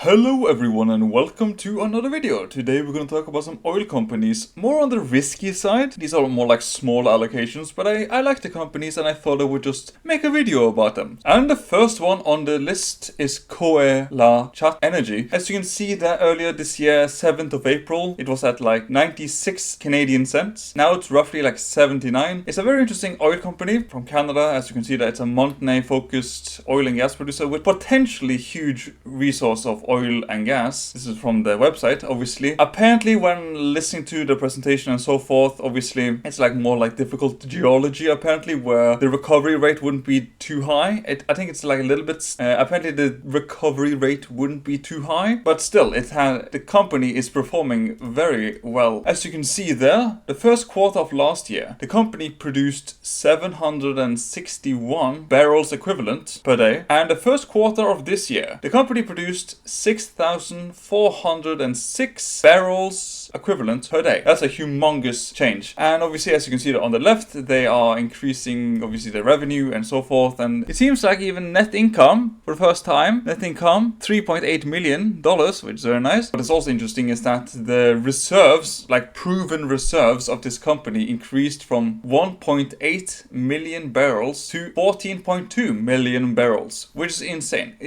Hello everyone and welcome to another video. Today we're going to talk about some oil companies, more on the risky side. These are more like small allocations, but I like the companies and I thought I would just make a video about them. And the first one on the list is Coelacanth Energy. As you can see that earlier this year, 7th of April, it was at like 96 Canadian cents. Now it's roughly like 79. It's a very interesting oil company from Canada. As you can see that it's a Montney focused oil and gas producer with potentially huge resource of oil and gas. This is from the website, obviously. Apparently, when listening to the presentation and so forth, obviously, it's like more like difficult geology, apparently, where the recovery rate wouldn't be too high. I think it's like a little bit, apparently the recovery rate wouldn't be too high, but still, the company is performing very well. As you can see there, the first quarter of last year, the company produced 761 barrels equivalent per day, and the first quarter of this year, the company produced 6,406 barrels equivalent per day. That's a humongous change. And obviously, as you can see on the left, they are increasing, obviously, their revenue and so forth. And it seems like even net income, for the first time, net income, $3.8 million, which is very nice. What is also interesting is that the reserves, like proven reserves of this company, increased from 1.8 million barrels to 14.2 million barrels, which is insane.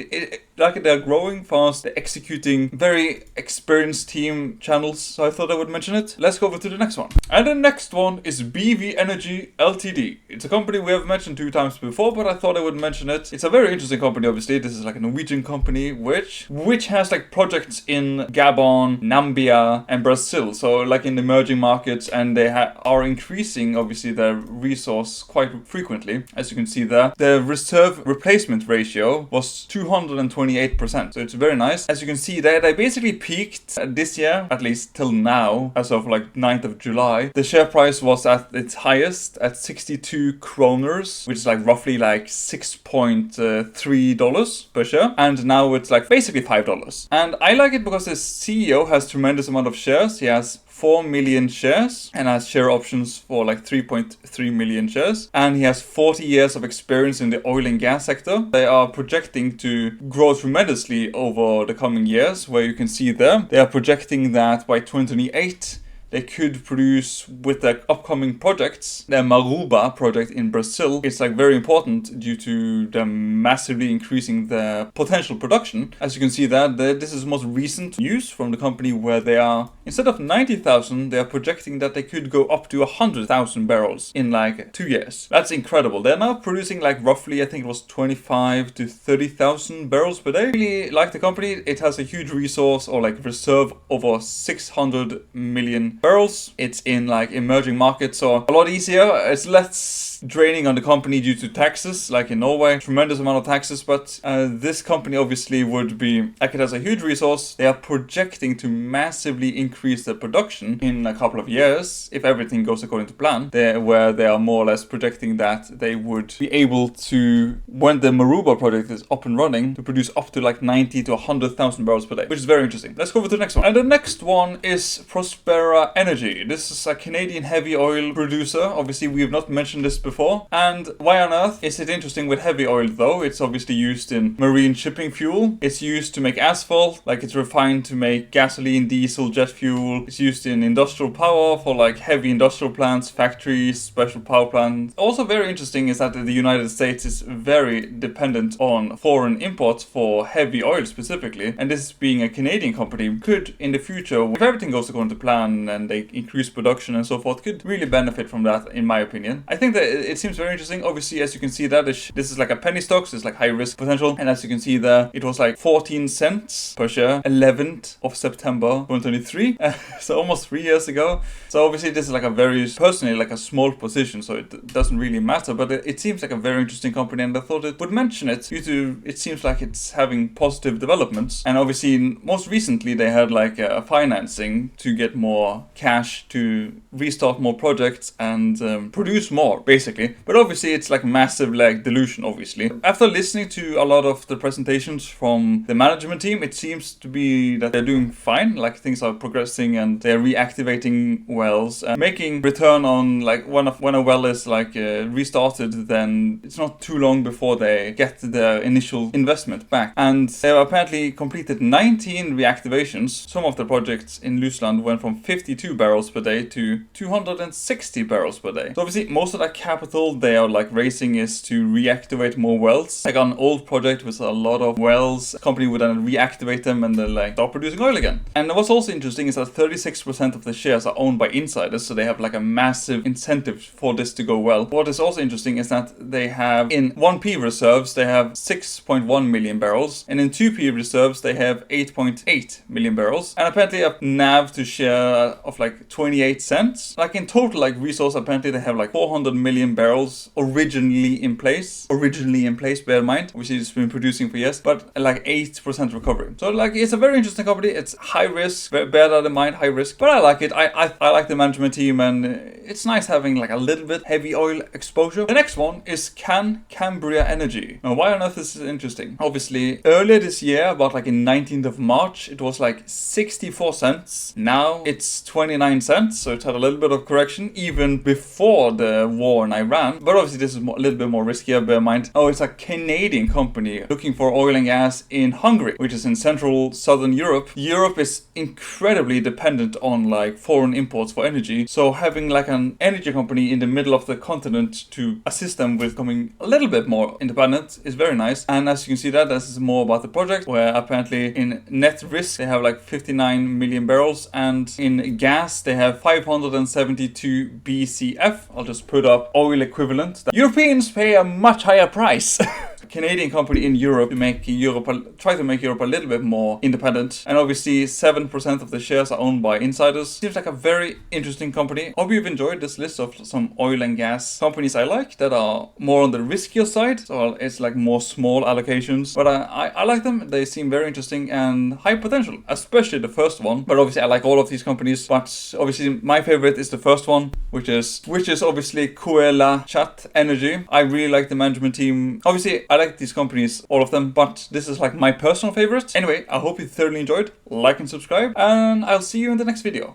Like they're growing fast, they're executing very experienced team channels, so I thought I would mention it. Let's go over to the next one. And the next one is BV Energy Ltd. It's a company we have mentioned 2 times before, but I thought I would mention it. It's a very interesting company, obviously. This is like a Norwegian company which has like projects in Gabon, Namibia, and Brazil. So like in the emerging markets, and they are increasing, obviously, their resource quite frequently. As you can see there, the reserve replacement ratio was 228%. So it's very nice. As you can see there, they basically peaked this year, at least till now, as of like 9th of July. The share price was at its highest at 62 kroners, which is like roughly like $6.3 per share. And now it's like basically $5. And I like it because the CEO has tremendous amount of shares. He has 4 million shares and has share options for like 3.3 million shares. And he has 40 years of experience in the oil and gas sector. They are projecting to grow tremendously over the coming years, where you can see there. They are projecting that by 2028, they could produce with their upcoming projects. Their Maruba project in Brazil is like very important due to them massively increasing their potential production. As you can see that this is most recent news from the company, where they are, instead of 90,000, they are projecting that they could go up to 100,000 barrels in like 2 years. That's incredible. They're now producing like roughly, I think it was 25 to 30,000 barrels per day. I really like the company. It has a huge resource, or like reserve, over 600 million barrels. It's in like emerging markets, so a lot easier. It's less draining on the company due to taxes, like in Norway, tremendous amount of taxes. But this company obviously would be, like, it has a huge resource. They are projecting to massively increase their production in a couple of years if everything goes according to plan. Where they are more or less projecting that they would be able to, when the Maruba project is up and running, to produce up to like 90 to 100,000 barrels per day, which is very interesting. Let's go over to the next one. And the next one is Prospera Energy. This is a Canadian heavy oil producer. Obviously, we have not mentioned this before. And why on earth is it interesting with heavy oil though? It's obviously used in marine shipping fuel. It's used to make asphalt, like it's refined to make gasoline, diesel, jet fuel. It's used in industrial power for like heavy industrial plants, factories, special power plants. Also very interesting is that the United States is very dependent on foreign imports for heavy oil specifically. And this being a Canadian company could in the future, if everything goes according to plan and they increase production and so forth, could really benefit from that, in my opinion. I think that it seems very interesting. Obviously, as you can see that this is like a penny stock, so it's like high risk potential. And as you can see there, it was like 14 cents per share, 11th of September 2023, so almost 3 years ago. So obviously this is like a very, personally, like a small position, so it doesn't really matter, but it seems like a very interesting company, and I thought I would mention it due to it seems like it's having positive developments. And obviously most recently they had like a financing to get more cash to restart more projects and produce more, basically basically. But obviously it's like massive like dilution, obviously. After listening to a lot of the presentations from the management team, it seems to be that they're doing fine, like things are progressing and they're reactivating wells and making return on like when a well is like restarted, then it's not too long before they get their initial investment back. And they have apparently completed 19 reactivations. Some of the projects in Luseland went from 52 barrels per day to 260 barrels per day. So obviously most of that capital they are like raising is to reactivate more wells. Like an old project with a lot of wells, the company would then reactivate them and then like start producing oil again. And what's also interesting is that 36% of the shares are owned by insiders, so they have like a massive incentive for this to go well. What is also interesting is that they have in 1P reserves they have 6.1 million barrels, and in 2P reserves they have 8.8 million barrels, and apparently a NAV to share of like 28 cents. Like in total like resource, apparently they have like 400 million barrels originally in place, bear in mind, which it's been producing for years, but like 8% recovery. So like it's a very interesting company. It's high risk, bear that in mind, high risk, but I like it. I like the management team, and it's nice having like a little bit heavy oil exposure. The next one is CanCambria Energy. Now why on earth is this interesting? Obviously earlier this year, about like in 19th of March, it was like 64 cents. Now it's 29 cents, so it's had a little bit of correction even before the war in Iran. But obviously this is a little bit more riskier, bear in mind. Oh, it's a Canadian company looking for oil and gas in Hungary, which is in central southern Europe. Europe is incredibly dependent on like foreign imports for energy, so having like an energy company in the middle of the continent to assist them with becoming a little bit more independent is very nice. And as you can see, that this is more about the project, where apparently in net risk they have like 59 million barrels, and in gas they have 572 BCF. I'll just put up oil equivalent. Europeans pay a much higher price. Canadian company in Europe to make try to make Europe a little bit more independent, and obviously 7% of the shares are owned by insiders. Seems like a very interesting company. Hope you've enjoyed this list of some oil and gas companies I like that are more on the riskier side, so it's like more small allocations, but I like them. They seem very interesting and high potential, especially the first one. But obviously I like all of these companies, but obviously my favorite is the first one, which is obviously Coelacanth Energy. I really like the management team. Obviously I like these companies, all of them, but this is like my personal favorite. Anyway, I hope you thoroughly enjoyed. Like and subscribe, and I'll see you in the next video.